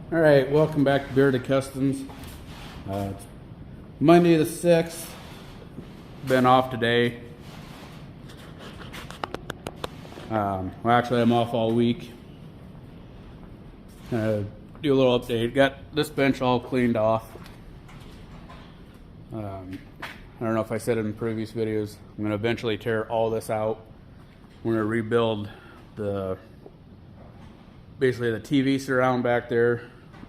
All right, welcome back to Bearded Customs. It's Monday the 6th. Been off today. Well, actually, I'm off all week. Do a little update. Got this bench all cleaned off. I don't know if I said it in previous videos. I'm going to eventually tear all this out. We're going to rebuild basically the TV surround back there.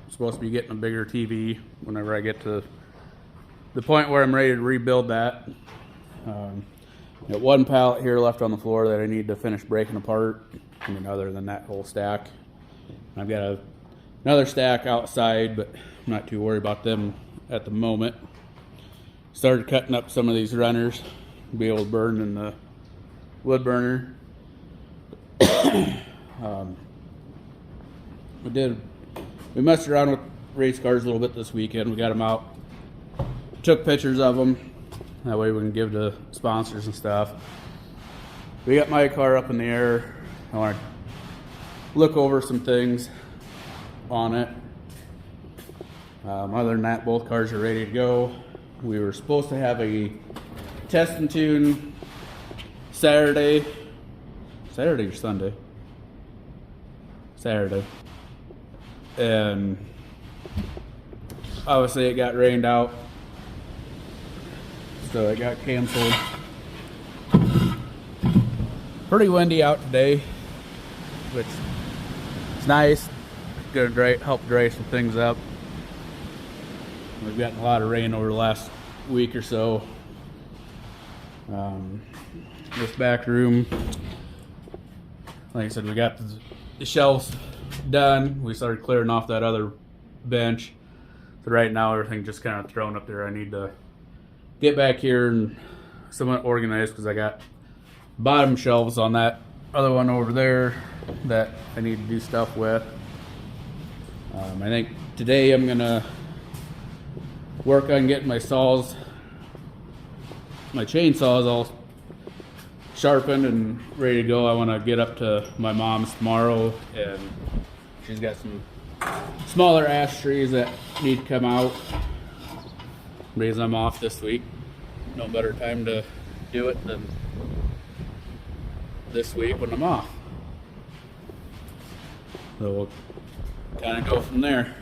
I'm supposed to be getting a bigger TV whenever I get to the point where I'm ready to rebuild that. Got one pallet here left on the floor that I need to finish breaking apart. I mean, other than that whole stack. I've got another stack outside, but I'm not too worried about them at the moment. Started cutting up some of these runners to be able to burn in the wood burner. We messed around with race cars a little bit this weekend. We got them out, took pictures of them. That way we can give to sponsors and stuff. We got my car up in the air. I want to look over some things on it. Other than that, both cars are ready to go. We were supposed to have a test and tune Saturday or Sunday? Saturday. And obviously it got rained out, so it got canceled. Pretty windy out today, which is nice. Gonna help dry some things up. We've gotten a lot of rain over the last week or so. This back room, like I said, we got the shelves done. We started clearing off that other bench. So right now everything just kind of thrown up there. I need to get back here and somewhat organized because I got bottom shelves on that other one over there that I need to do stuff with. I think today I'm gonna work on getting my chainsaws all sharpened and ready to go. I want to get up to my mom's tomorrow, and she's got some smaller ash trees that need to come out. Reason I'm off this week, no better time to do it than this week when I'm off. So we'll kind of go from there.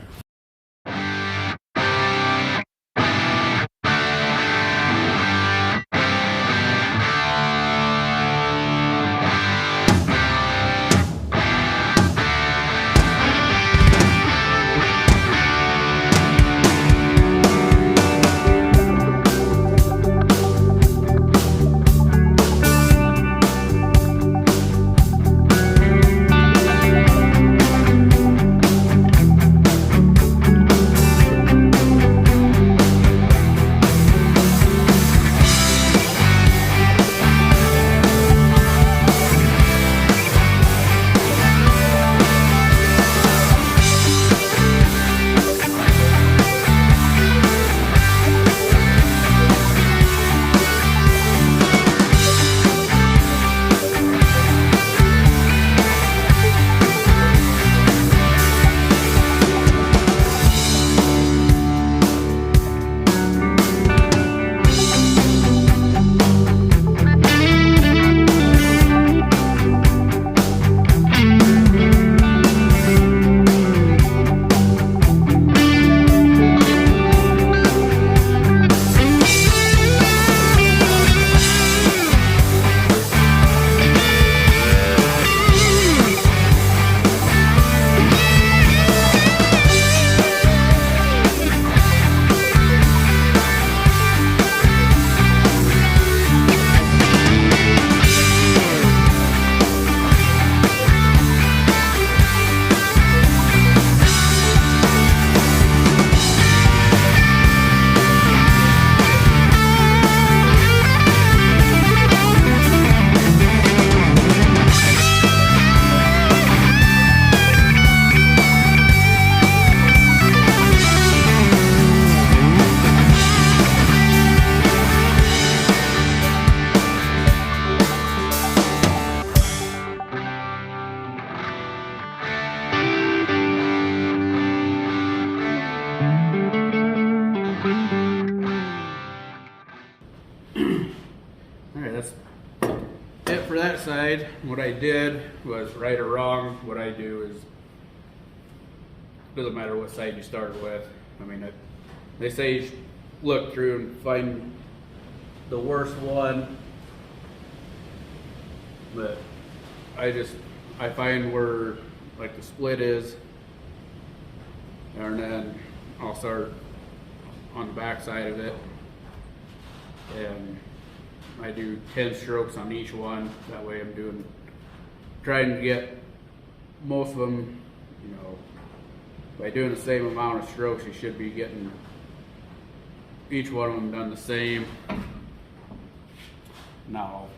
backside, what I did was right or wrong. What I do is, doesn't matter what side you started with. I mean, they say you look through and find the worst one, but I find where like the split is, and then I'll start on the back side of it, and I do 10 strokes on each one. That way I'm trying to get most of them, you know, by doing the same amount of strokes, you should be getting each one of them done the same. Now I'll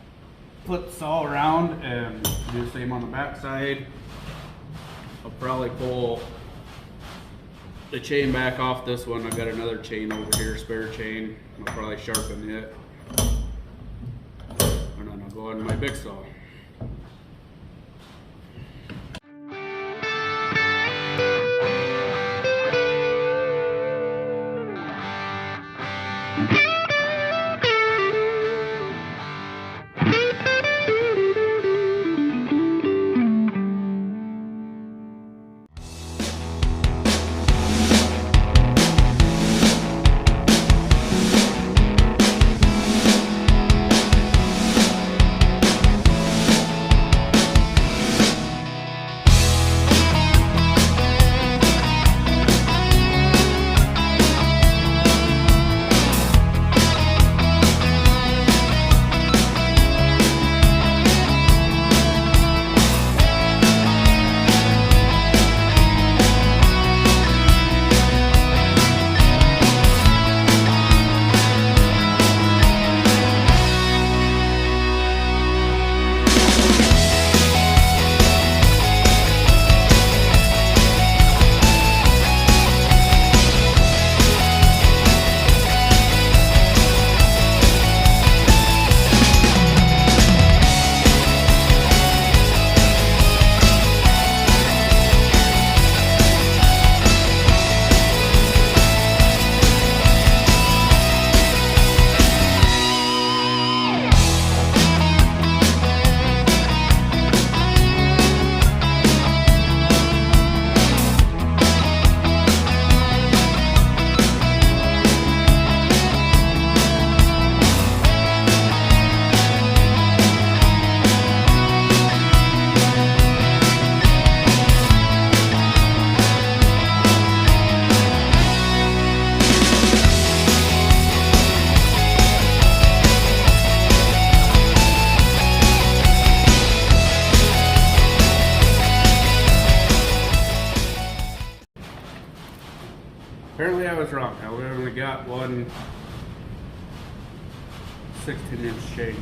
flip this all around and do the same on the back side. I'll probably pull the chain back off this one. I've got another chain over here, spare chain. I'll probably sharpen it. And then I'll go on my big saw. Apparently I was wrong. Now we only got one 16-inch chain.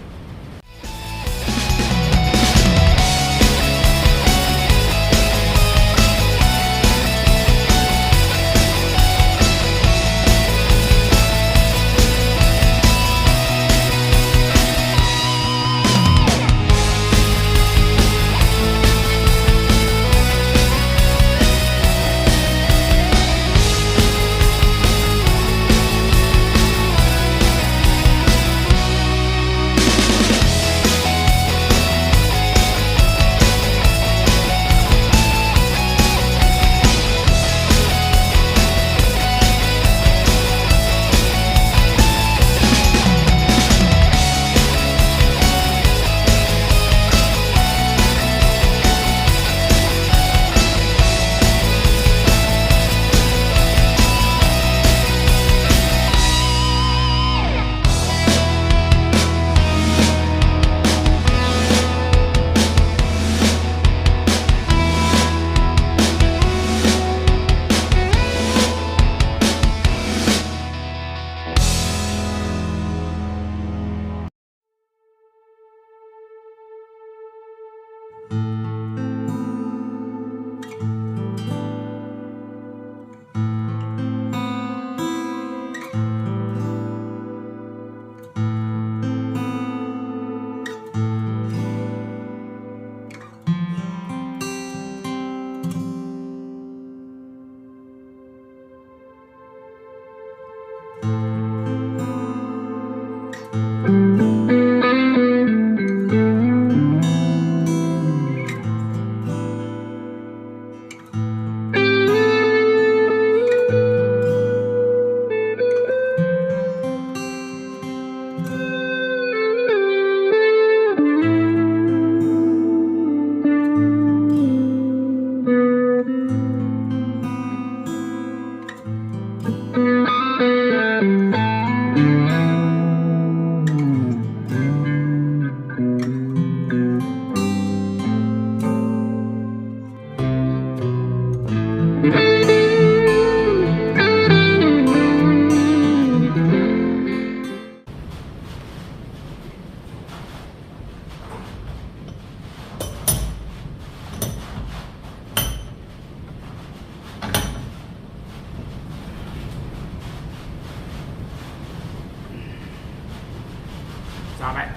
Stop it.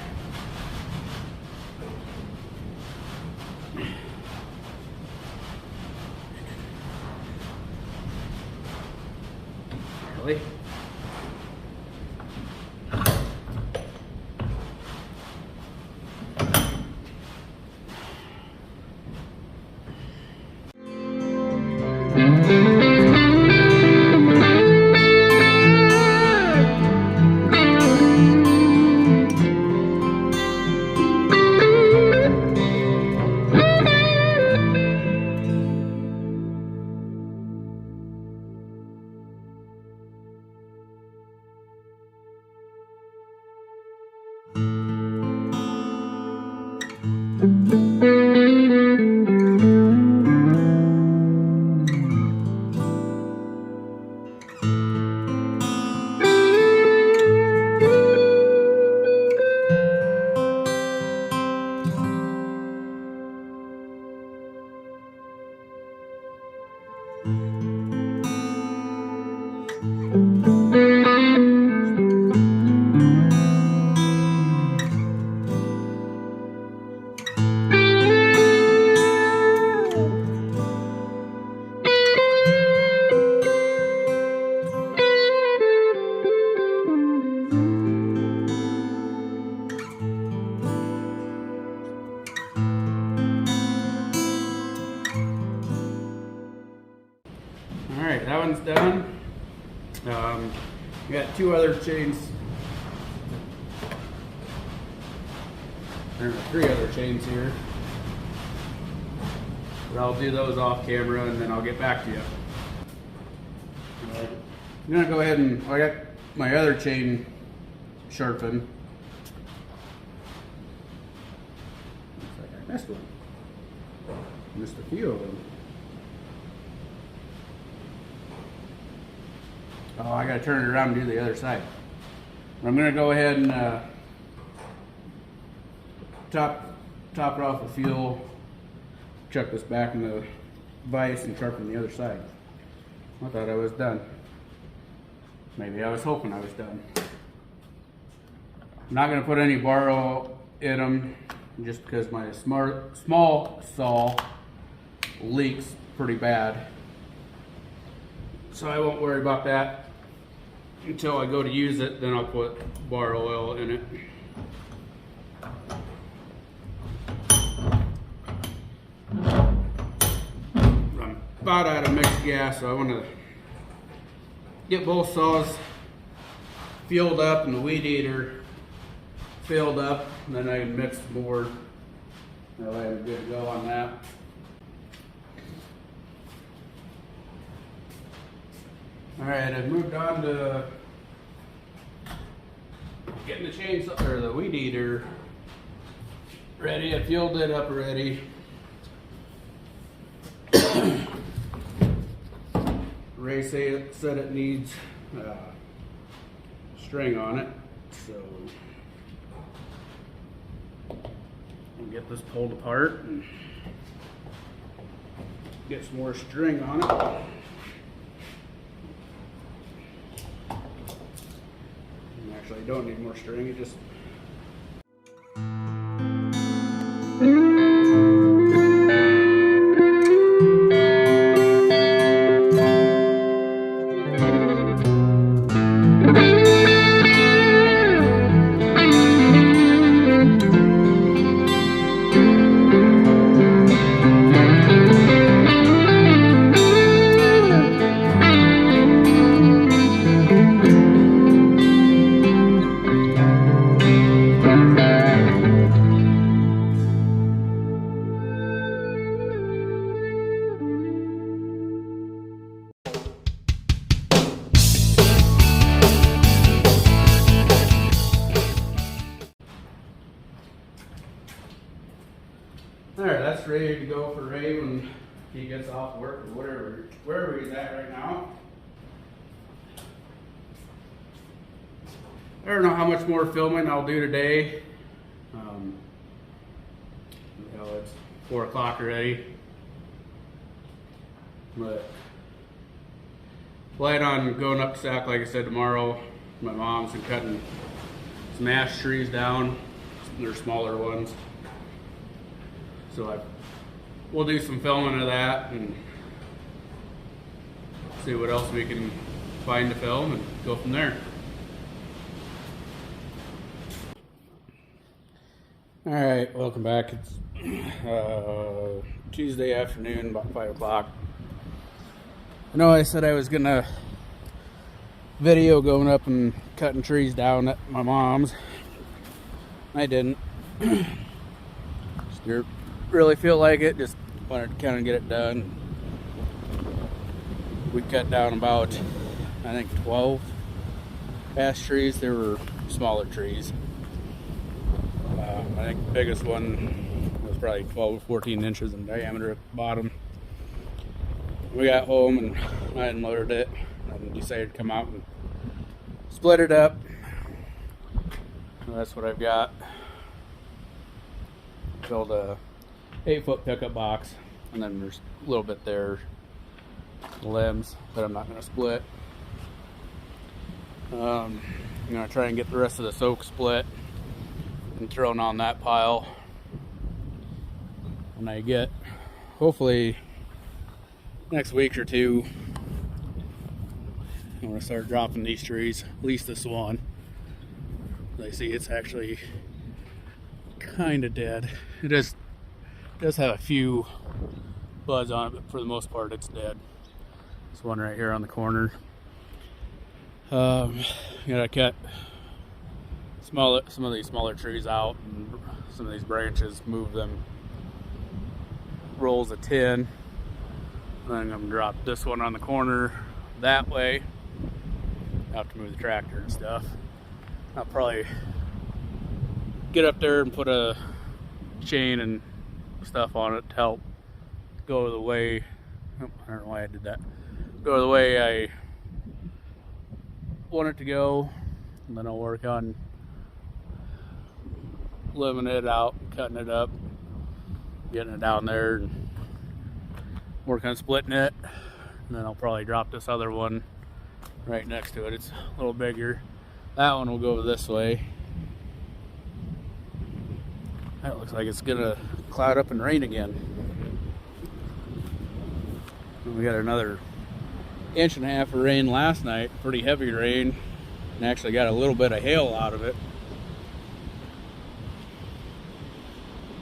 Really? Alright, that one's done. We got two other chains. There are three other chains here. But I'll do those off camera and then I'll get back to you. I'm gonna go ahead and, I got my other chain sharpened. Looks like I missed one. Missed a few of them. Oh, I gotta turn it around and do the other side. I'm gonna go ahead and top it off with fuel, chuck this back in the vise and sharpen the other side. I thought I was done. Maybe I was hoping I was done. I'm not gonna put any bar oil in them just because my small saw leaks pretty bad. So I won't worry about that until I go to use it, then I'll put bar oil in it. I'm about out of mixed gas, so I want to get both saws fueled up and the weed eater filled up, and then I can mix the board. That way I'm good to go on that. Alright, I've moved on to getting the chainsaw or the weed eater ready. I fueled it up already. Ray said it needs string on it, so I'll get this pulled apart and get some more string on it. Actually, I don't need more string, it just Alright, that's ready to go for Ray when he gets off work or wherever he's at right now. I don't know how much more filming I'll do today. It's 4 o'clock already. But plan on going up to Sac, like I said, tomorrow. My mom's and cutting some ash trees down. They're smaller ones. So we'll do some filming of that and see what else we can find to film and go from there. All right, welcome back. It's Tuesday afternoon, about 5 o'clock. I know I said I was gonna video going up and cutting trees down at my mom's. I didn't. Just really feel like it. Just wanted to kind of get it done. We cut down about, I think, 12 ash trees. They were smaller trees. I think the biggest one was probably 12 or 14 inches in diameter at the bottom. We got home and I unloaded it and decided to come out and split it up. So that's what I've got. Built a 8-foot pickup box, and then there's a little bit there, limbs that I'm not going to split. I'm going to try and get the rest of this oak split and thrown on that pile when I get, hopefully next week or two, I'm going to start dropping these trees, at least this one. As I see, it's actually kind of dead. It does have a few buds on it, but for the most part it's dead. This one right here on the corner. Gotta cut some of these smaller trees out and some of these branches, move them rolls of 10. Then I'm going to drop this one on the corner that way. I have to move the tractor and stuff. I'll probably get up there and put a chain and stuff on it to help go the way, I don't know why I did that, go the way I want it to go, and then I'll work on living it out, cutting it up, getting it down there, and work on splitting it. And then I'll probably drop this other one right next to it. It's a little bigger. That one will go this way. That looks like it's gonna cloud up and rain again. We got another 1.5 inches of rain last night, pretty heavy rain, and actually got a little bit of hail out of it.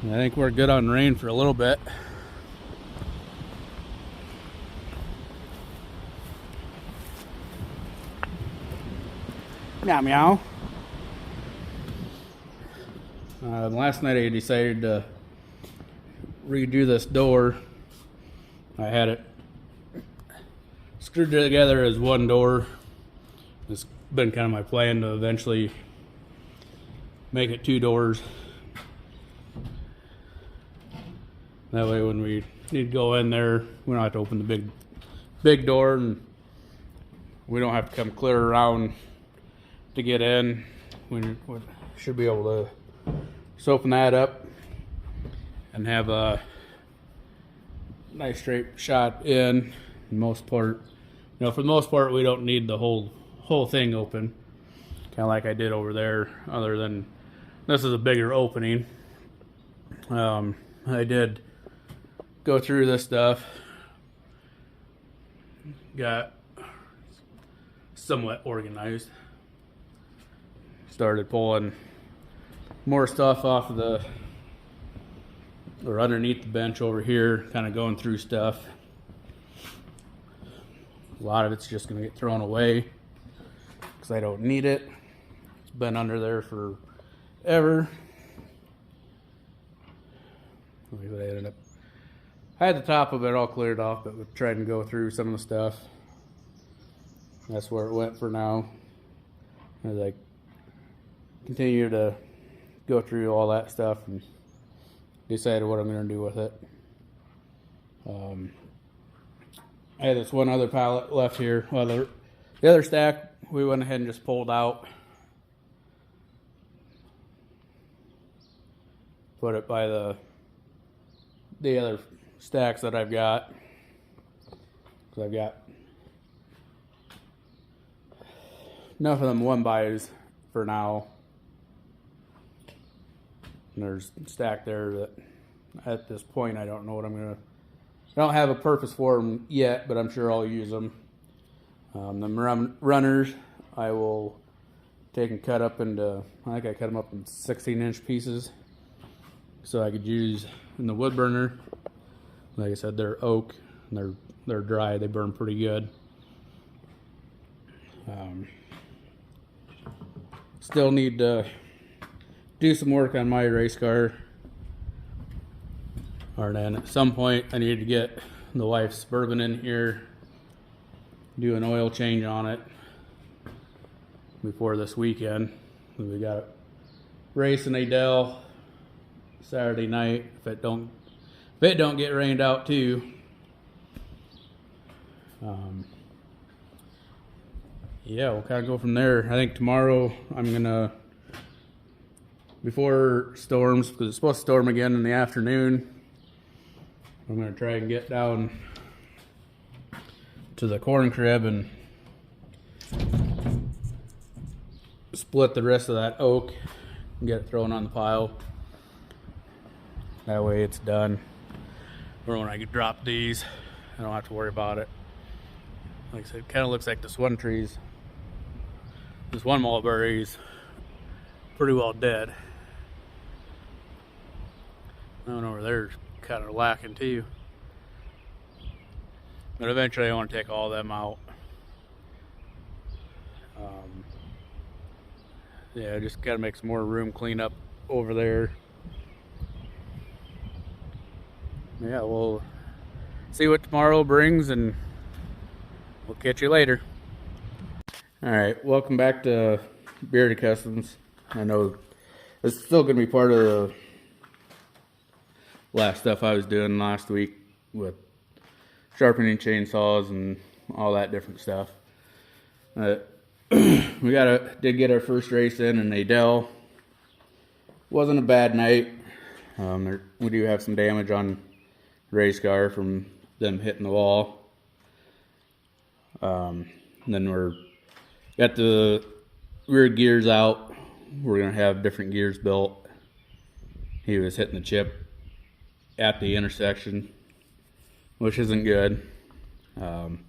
And I think we're good on rain for a little bit. Meow meow. Last night I decided to redo this door. I had it screwed together as one door. It's been kind of my plan to eventually make it 2 doors. That way when we need to go in there, we don't have to open the big door, and we don't have to come clear around to get in. We should be able to just open that up and have a nice straight shot in. For the most part, for the most part, we don't need the whole thing open, kind of like I did over there. Other than this is a bigger opening. I did go through this stuff, got somewhat organized, started pulling more stuff off of or underneath the bench over here, kind of going through stuff. A lot of it's just going to get thrown away because I don't need it. It's been under there forever. I had the top of it all cleared off, but we're trying to go through some of the stuff. That's where it went for now. As I continue to go through all that stuff and decide what I'm going to do with it. I had this one other pallet left here. Well, the other stack we went ahead and just pulled out. Put it by the other stacks that I've got. So I've got enough of them 1-bys for now. And there's stacked there that at this point I don't know what I don't have a purpose for them yet, but I'm sure I'll use them. The runners I will take and cut up into, I think I cut them up in 16-inch pieces so I could use in the wood burner. Like I said, they're oak and they're dry, they burn pretty good. Still need to do some work on my race car. Or then at some point I need to get the wife's Suburban in here, do an oil change on it before this weekend. We got a race in Adel Saturday night. If it don't get rained out too. Yeah, we'll kind of go from there. I think tomorrow I'm gonna, before storms, because it's supposed to storm again in the afternoon, I'm gonna try and get down to the corn crib and split the rest of that oak and get it thrown on the pile. That way it's done. Or when I drop these, I don't have to worry about it. Like I said, it kind of looks like this one mulberry's pretty well dead. That one over there's kind of lacking too. But eventually I want to take all of them out. Yeah, just gotta make some more room, clean up over there. Yeah, we'll see what tomorrow brings, and we'll catch you later. Alright, welcome back to Bearded Customs. I know it's still going to be part of the last stuff I was doing last week with sharpening chainsaws and all that different stuff. We did get our first race in Adel. Wasn't a bad night. We do have some damage on the race car from them hitting the wall. And then got the rear gears out. We're gonna have different gears built. He was hitting the chip at the intersection, which isn't good. So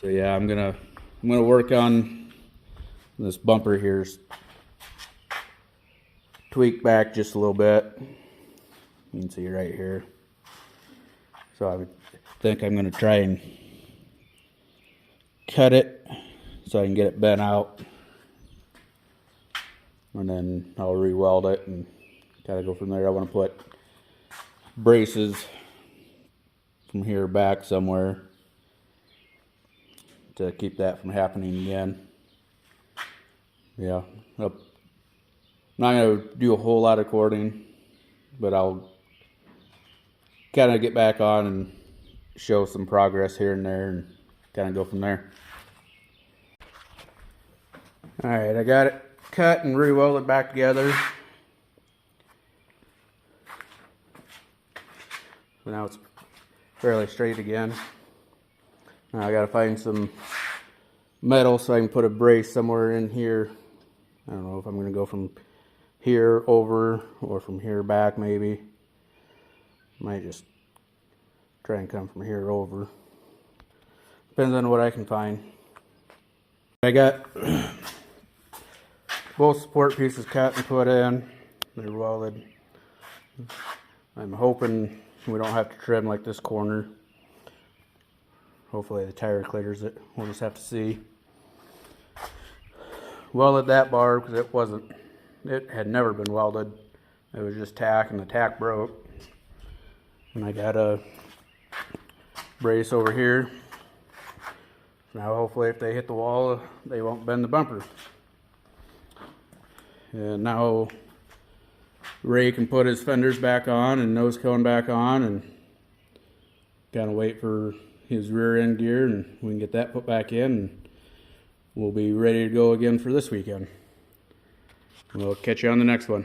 yeah, I'm gonna work on this bumper here's tweak back just a little bit. You can see right here. So I think I'm gonna try and cut it so I can get it bent out, and then I'll re-weld it and kind of go from there. I want to put braces from here back somewhere to keep that from happening again. Yeah, I'm not going to do a whole lot of cording, but I'll kind of get back on and show some progress here and there and kind of go from there. Alright, I got it cut and re-welded back together. So now it's fairly straight again. Now I gotta find some metal so I can put a brace somewhere in here. I don't know if I'm gonna go from here over or from here back maybe. Might just try and come from here over. Depends on what I can find. I got both support pieces cut and put in. They're welded. I'm hoping we don't have to trim like this corner. Hopefully the tire clears it. We'll just have to see. Welded that bar because it had never been welded. It was just tack and the tack broke. And I got a brace over here. Now hopefully if they hit the wall, they won't bend the bumper. And now Ray can put his fenders back on and nose cone back on and kind of wait for his rear end gear, and we can get that put back in and we'll be ready to go again for this weekend. We'll catch you on the next one.